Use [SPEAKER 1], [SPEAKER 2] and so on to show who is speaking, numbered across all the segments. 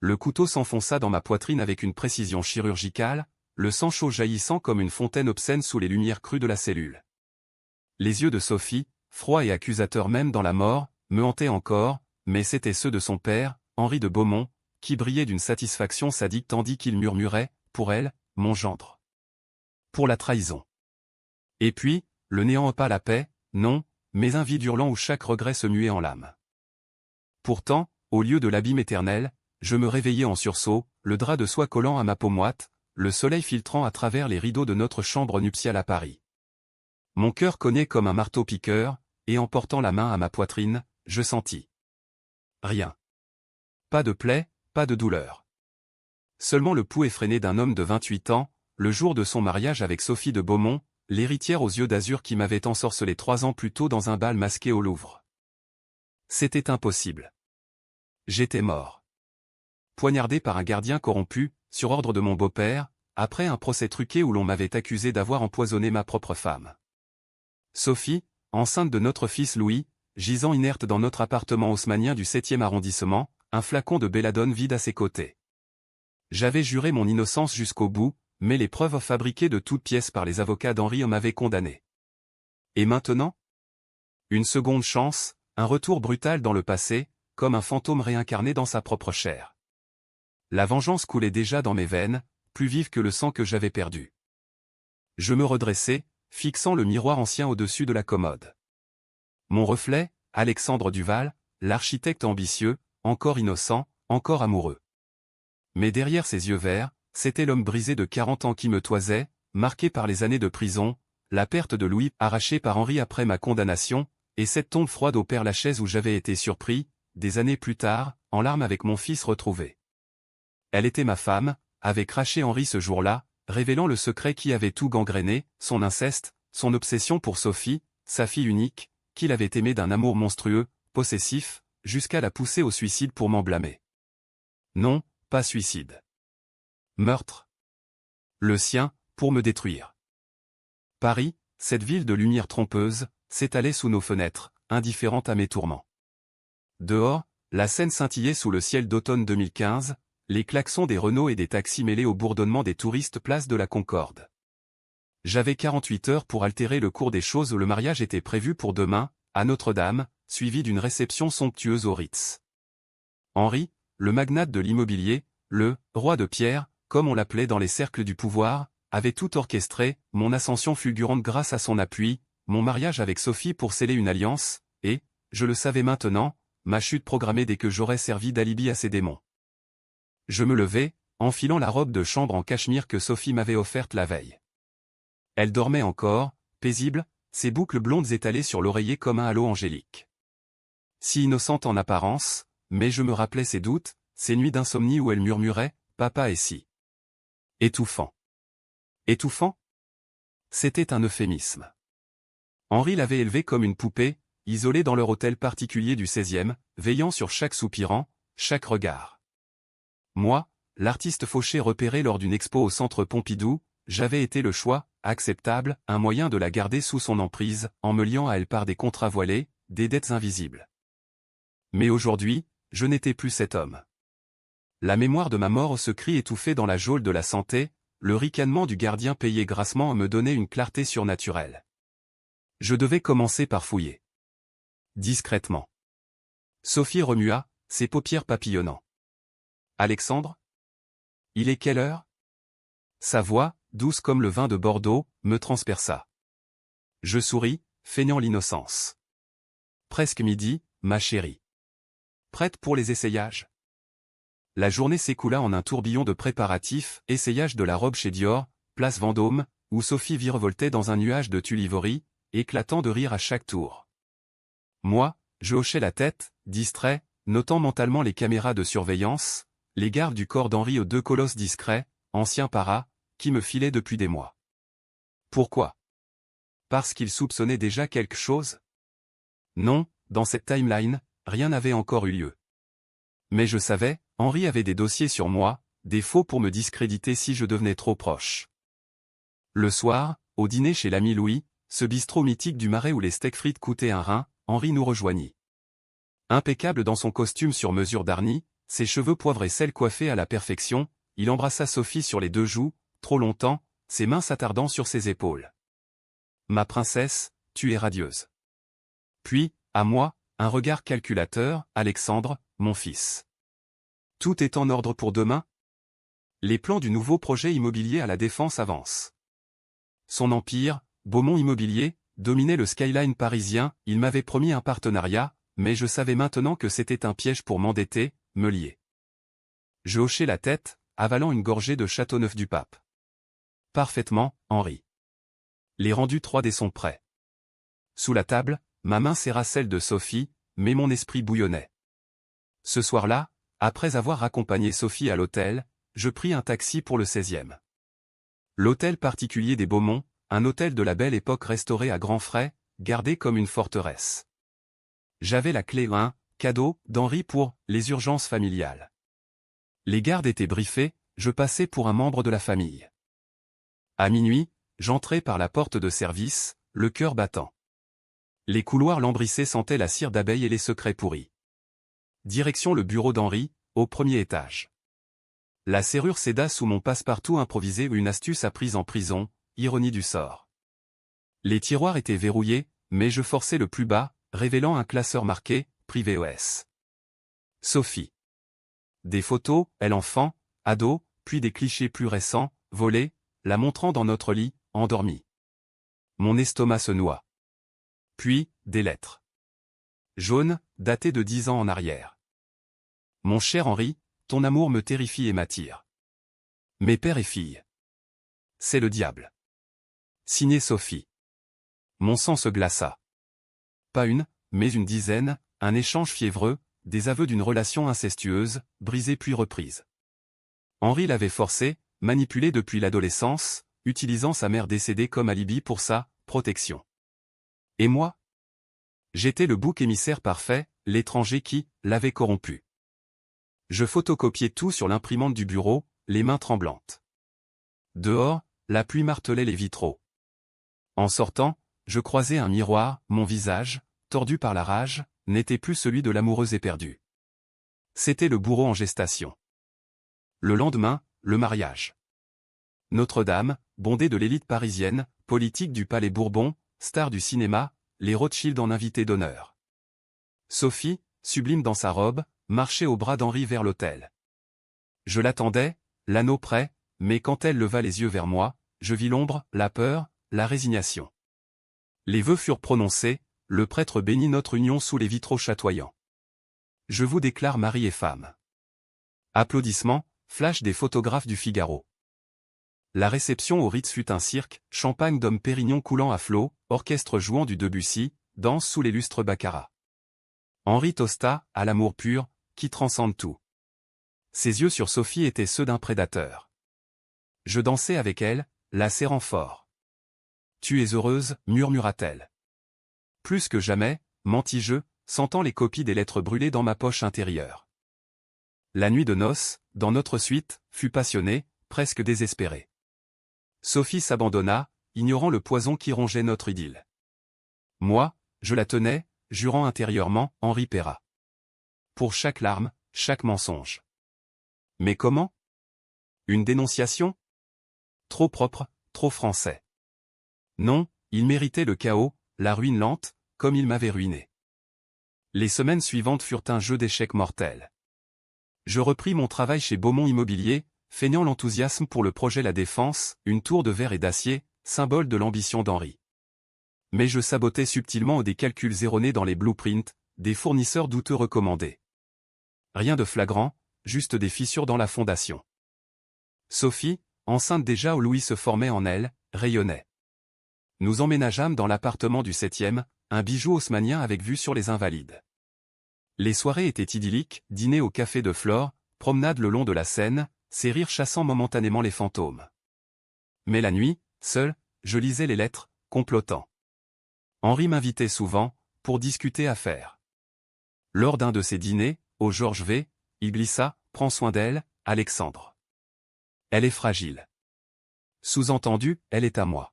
[SPEAKER 1] le couteau s'enfonça dans ma poitrine avec une précision chirurgicale, le sang chaud jaillissant comme une fontaine obscène sous les lumières crues de la cellule. Les yeux de Sophie, froids et accusateurs même dans la mort, me hantaient encore, mais c'étaient ceux de son père, Henri de Beaumont, qui brillait d'une satisfaction sadique tandis qu'il murmurait, pour elle, mon gendre. Pour la trahison. Et puis, le néant pas la paix, non, mais un vide hurlant où chaque regret se muait en l'âme. Pourtant, au lieu de l'abîme éternel, je me réveillais en sursaut, le drap de soie collant à ma peau moite, le soleil filtrant à travers les rideaux de notre chambre nuptiale à Paris. Mon cœur cognait comme un marteau-piqueur, et en portant la main à ma poitrine, je sentis. Rien. Pas de plaie, pas de douleur. Seulement le pouls effréné d'un homme de 28 ans, le jour de son mariage avec Sophie de Beaumont, l'héritière aux yeux d'azur qui m'avait ensorcelé 3 ans plus tôt dans un bal masqué au Louvre. C'était impossible. J'étais mort. Poignardé par un gardien corrompu, sur ordre de mon beau-père, après un procès truqué où l'on m'avait accusé d'avoir empoisonné ma propre femme. Sophie, enceinte de notre fils Louis, gisant inerte dans notre appartement haussmannien du 7e arrondissement, un flacon de belladone vide à ses côtés. J'avais juré mon innocence jusqu'au bout, mais les preuves fabriquées de toutes pièces par les avocats d'Henri m'avaient condamné. Et maintenant? Une seconde chance, un retour brutal dans le passé, comme un fantôme réincarné dans sa propre chair. La vengeance coulait déjà dans mes veines, plus vive que le sang que j'avais perdu. Je me redressai, fixant le miroir ancien au-dessus de la commode. Mon reflet, Alexandre Duval, l'architecte ambitieux, encore innocent, encore amoureux. Mais derrière ses yeux verts, c'était l'homme brisé de 40 ans qui me toisait, marqué par les années de prison, la perte de Louis arrachée par Henri après ma condamnation, et cette tombe froide au Père-Lachaise où j'avais été surpris, des années plus tard, en larmes avec mon fils retrouvé. Elle était ma femme, avait craché Henri ce jour-là, révélant le secret qui avait tout gangréné, son inceste, son obsession pour Sophie, sa fille unique, qu'il avait aimée d'un amour monstrueux, possessif, jusqu'à la pousser au suicide pour m'en blâmer. Non, pas suicide. Meurtre. Le sien, pour me détruire. Paris, cette ville de lumière trompeuse, s'étalait sous nos fenêtres, indifférente à mes tourments. Dehors, la Seine scintillait sous le ciel d'automne 2015, les klaxons des Renault et des taxis mêlés au bourdonnement des touristes place de la Concorde. J'avais 48 heures pour altérer le cours des choses où le mariage était prévu pour demain, à Notre-Dame, suivi d'une réception somptueuse au Ritz. Henri, le magnate de l'immobilier, le « roi de pierre », comme on l'appelait dans les cercles du pouvoir, avait tout orchestré, mon ascension fulgurante grâce à son appui, mon mariage avec Sophie pour sceller une alliance, et, je le savais maintenant, ma chute programmée dès que j'aurais servi d'alibi à ses démons. Je me levai, enfilant la robe de chambre en cachemire que Sophie m'avait offerte la veille. Elle dormait encore, paisible, ses boucles blondes étalées sur l'oreiller comme un halo angélique. Si innocente en apparence, mais je me rappelais ses doutes, ces nuits d'insomnie où elle murmurait « Papa est si étouffant ». Étouffant? C'était un euphémisme. Henri l'avait élevée comme une poupée, isolée dans leur hôtel particulier du 16e, veillant sur chaque soupirant, chaque regard. Moi, l'artiste fauché repéré lors d'une expo au centre Pompidou, j'avais été le choix, acceptable, un moyen de la garder sous son emprise, en me liant à elle par des contrats voilés, des dettes invisibles. Mais aujourd'hui, je n'étais plus cet homme. La mémoire de ma mort se crie étouffée dans la geôle de la santé, le ricanement du gardien payé grassement me donnait une clarté surnaturelle. Je devais commencer par fouiller. Discrètement. Sophie remua, ses paupières papillonnant. Alexandre? Il est quelle heure? Sa voix, douce comme le vin de Bordeaux, me transperça. Je souris, feignant l'innocence. Presque midi, ma chérie. Prête pour les essayages? La journée s'écoula en un tourbillon de préparatifs, essayage de la robe chez Dior, place Vendôme, où Sophie virevoltait dans un nuage de tulivoris, éclatant de rire à chaque tour. Moi, je hochais la tête, distrait, notant mentalement les caméras de surveillance, les gardes du corps d'Henri aux 2 colosses discrets, anciens paras, qui me filaient depuis des mois. Pourquoi? Parce qu'ils soupçonnaient déjà quelque chose? Non, dans cette timeline, rien n'avait encore eu lieu. Mais je savais, Henri avait des dossiers sur moi, des faux pour me discréditer si je devenais trop proche. Le soir, au dîner chez l'ami Louis, ce bistrot mythique du Marais où les steaks frites coûtaient un rein, Henri nous rejoignit. Impeccable dans son costume sur mesure d'Arnie, ses cheveux poivre et sel coiffés à la perfection, il embrassa Sophie sur les 2 joues, trop longtemps, ses mains s'attardant sur ses épaules. Ma princesse, tu es radieuse. Puis, à moi, un regard calculateur, Alexandre, mon fils. Tout est en ordre pour demain? Les plans du nouveau projet immobilier à la Défense avancent. Son empire, Beaumont Immobilier, dominait le skyline parisien, il m'avait promis un partenariat, mais je savais maintenant que c'était un piège pour m'endetter, me lier. Je hochai la tête, avalant une gorgée de Châteauneuf-du-Pape. Parfaitement, Henri. Les rendus 3D sont prêts. Sous la table, ma main serra celle de Sophie, mais mon esprit bouillonnait. Ce soir-là, après avoir accompagné Sophie à l'hôtel, je pris un taxi pour le 16e. L'hôtel particulier des Beaumont, un hôtel de la belle époque restauré à grands frais, gardé comme une forteresse. J'avais la clé 1, cadeau, d'Henri pour les urgences familiales. Les gardes étaient briefés, je passais pour un membre de la famille. À minuit, j'entrai par la porte de service, le cœur battant. Les couloirs lambrissés sentaient la cire d'abeille et les secrets pourris. Direction le bureau d'Henri, au 1er étage. La serrure céda sous mon passe-partout improvisé, une astuce apprise en prison, ironie du sort. Les tiroirs étaient verrouillés, mais je forçai le plus bas, révélant un classeur marqué « Privé OS ». Sophie. Des photos, elle enfant, ado, puis des clichés plus récents, volés, la montrant dans notre lit, endormie. Mon estomac se noie. Puis, des lettres. Jaunes, datées de 10 ans en arrière. Mon cher Henri, ton amour me terrifie et m'attire. Mes père et fille. C'est le diable. Signé Sophie. Mon sang se glaça. Pas une, mais une dizaine, un échange fiévreux, des aveux d'une relation incestueuse, brisée puis reprise. Henri l'avait forcé, manipulé depuis l'adolescence, utilisant sa mère décédée comme alibi pour sa protection. Et moi? J'étais le bouc émissaire parfait, l'étranger qui l'avait corrompu. Je photocopiais tout sur l'imprimante du bureau, les mains tremblantes. Dehors, la pluie martelait les vitraux. En sortant, je croisais un miroir, mon visage, tordu par la rage, n'était plus celui de l'amoureuse éperdue. C'était le bourreau en gestation. Le lendemain, le mariage. Notre-Dame, bondée de l'élite parisienne, politique du Palais Bourbon, star du cinéma, les Rothschild en invité d'honneur. Sophie, sublime dans sa robe, marchait au bras d'Henri vers l'autel. Je l'attendais, l'anneau prêt, mais quand elle leva les yeux vers moi, je vis l'ombre, la peur, la résignation. Les vœux furent prononcés, le prêtre bénit notre union sous les vitraux chatoyants. Je vous déclare mari et femme. Applaudissements, flash des photographes du Figaro. La réception au Ritz fut un cirque, champagne d'hommes Pérignon coulant à flots, orchestre jouant du Debussy, danse sous les lustres baccarat. Henri tosta, à l'amour pur, qui transcende tout. Ses yeux sur Sophie étaient ceux d'un prédateur. Je dansais avec elle, la serrant fort. Tu es heureuse, murmura-t-elle. Plus que jamais, mentis-je, sentant les copies des lettres brûlées dans ma poche intérieure. La nuit de noces, dans notre suite, fut passionnée, presque désespérée. Sophie s'abandonna, ignorant le poison qui rongeait notre idylle. Moi, je la tenais, jurant intérieurement, Henri paiera. Pour chaque larme, chaque mensonge. Mais comment? Une dénonciation? Trop propre, trop français. Non, il méritait le chaos, la ruine lente, comme il m'avait ruiné. Les semaines suivantes furent un jeu d'échecs mortel. Je repris mon travail chez Beaumont Immobilier, feignant l'enthousiasme pour le projet La Défense, une tour de verre et d'acier, symbole de l'ambition d'Henri. Mais je sabotais subtilement des calculs erronés dans les blueprints, des fournisseurs douteux recommandés. Rien de flagrant, juste des fissures dans la fondation. Sophie, enceinte déjà où Louis se formait en elle, rayonnait. Nous emménageâmes dans l'appartement du 7e, un bijou haussmannien avec vue sur les Invalides. Les soirées étaient idylliques, dîner au café de Flore, promenade le long de la Seine, ses rires chassant momentanément les fantômes. Mais la nuit, seul, je lisais les lettres, complotant. Henri m'invitait souvent, pour discuter affaires. Lors d'un de ces dîners, au Georges V, il glissa, prends soin d'elle, Alexandre. Elle est fragile. Sous-entendu, elle est à moi.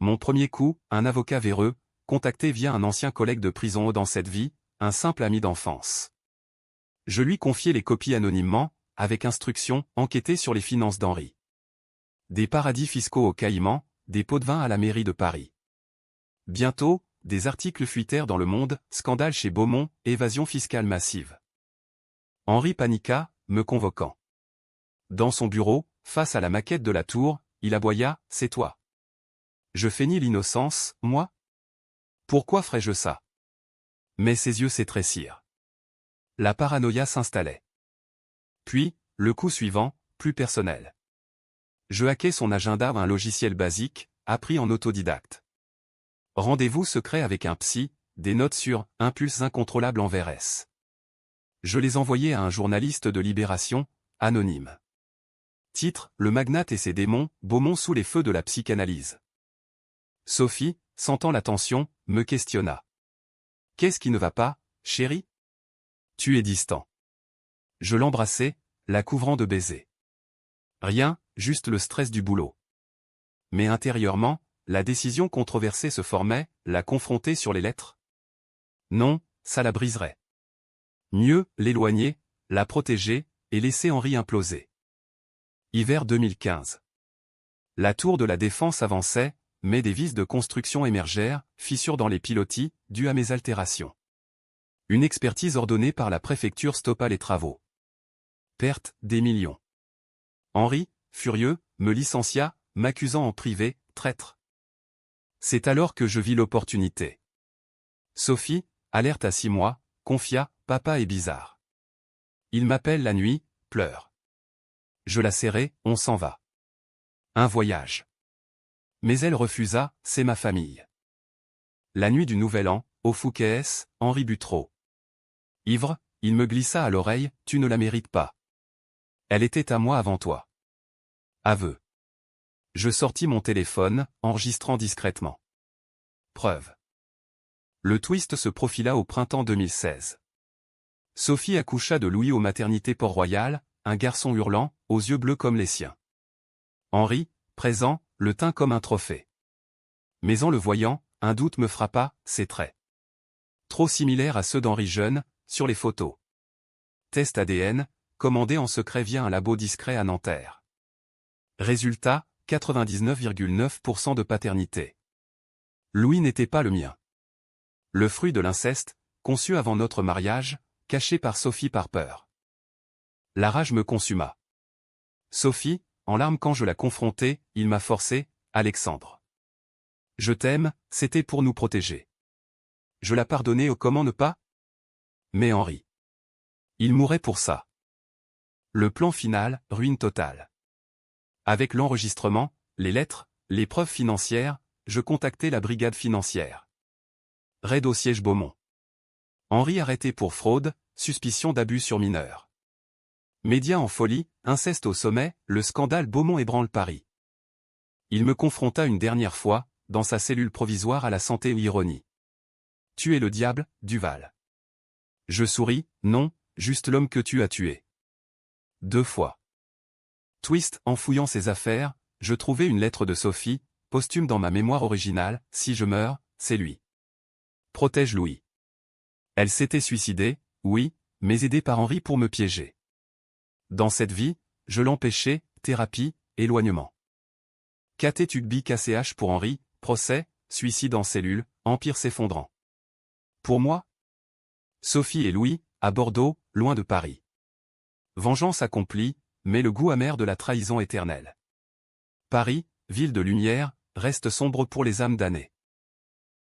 [SPEAKER 1] Mon premier coup, un avocat véreux, contacté via un ancien collègue de prison dans cette vie, un simple ami d'enfance. Je lui confiai les copies anonymement, avec instruction, enquêter sur les finances d'Henri. Des paradis fiscaux au Caïman, des pots de vin à la mairie de Paris. Bientôt, des articles fuitèrent dans Le Monde, scandale chez Beaumont, évasion fiscale massive. Henri paniqua, me convoquant. Dans son bureau, face à la maquette de la tour, il aboya, c'est toi. Je feignis l'innocence, moi? Pourquoi ferais-je ça? Mais ses yeux s'étrécirent. La paranoïa s'installait. Puis, le coup suivant, plus personnel. Je hackais son agenda à un logiciel basique, appris en autodidacte. Rendez-vous secret avec un psy, des notes sur « impulses incontrôlables envers S ». Je les envoyais à un journaliste de Libération, anonyme. Titre, Le magnate et ses démons, Beaumont sous les feux de la psychanalyse. Sophie, sentant la tension, me questionna. Qu'est-ce qui ne va pas, chérie? Tu es distant. Je l'embrassai, la couvrant de baisers. Rien, juste le stress du boulot. Mais intérieurement, la décision controversée se formait, la confronter sur les lettres? Non, ça la briserait. Mieux, l'éloigner, la protéger, et laisser Henri imploser. Hiver 2015. La tour de la Défense avançait, mais des vis de construction émergèrent, fissures dans les pilotis, dues à mes altérations. Une expertise ordonnée par la préfecture stoppa les travaux. Perte, des millions. Henri, furieux, me licencia, m'accusant en privé, traître. C'est alors que je vis l'opportunité. Sophie, alerte à 6 mois, confia, papa est bizarre. Il m'appelle la nuit, pleure. Je la serrai, on s'en va. Un voyage. Mais elle refusa, c'est ma famille. La nuit du Nouvel An, au Fouquet-S, Henri Buttrot. Ivre, il me glissa à l'oreille, tu ne la mérites pas. Elle était à moi avant toi. Aveu. Je sortis mon téléphone, enregistrant discrètement. Preuve. Le twist se profila au printemps 2016. Sophie accoucha de Louis aux maternités Port-Royal, un garçon hurlant, aux yeux bleus comme les siens. Henri, présent, le tint comme un trophée. Mais en le voyant, un doute me frappa, ses traits. Trop similaires à ceux d'Henri jeune, sur les photos. Test ADN, commandé en secret via un labo discret à Nanterre. Résultat, 99,9% de paternité. Louis n'était pas le mien. Le fruit de l'inceste, conçu avant notre mariage, caché par Sophie par peur. La rage me consuma. Sophie, en larmes quand je la confrontai, il m'a forcé, Alexandre. Je t'aime, c'était pour nous protéger. Je la pardonnais au comment ne pas? Mais Henri. Il mourait pour ça. Le plan final, ruine totale. Avec l'enregistrement, les lettres, les preuves financières, je contactai la brigade financière. Raid au siège Beaumont. Henri arrêté pour fraude, suspicion d'abus sur mineurs. Médias en folie, inceste au sommet, le scandale Beaumont ébranle Paris. Il me confronta une dernière fois, dans sa cellule provisoire à la santé ou ironie. Tu es le diable, Duval. Je souris, non, juste l'homme que tu as tué. 2 fois. Twist, en fouillant ses affaires, je trouvai une lettre de Sophie, posthume dans ma mémoire originale, si je meurs, c'est lui. Protège Louis. Elle s'était suicidée, oui, mais aidée par Henri pour me piéger. Dans cette vie, je l'empêchais, thérapie, éloignement. KT Tugby KCH pour Henri, procès, suicide en cellule, empire s'effondrant. Pour moi? Sophie et Louis, à Bordeaux, loin de Paris. Vengeance accomplie, mais le goût amer de la trahison éternelle. Paris, ville de lumière, reste sombre pour les âmes damnées.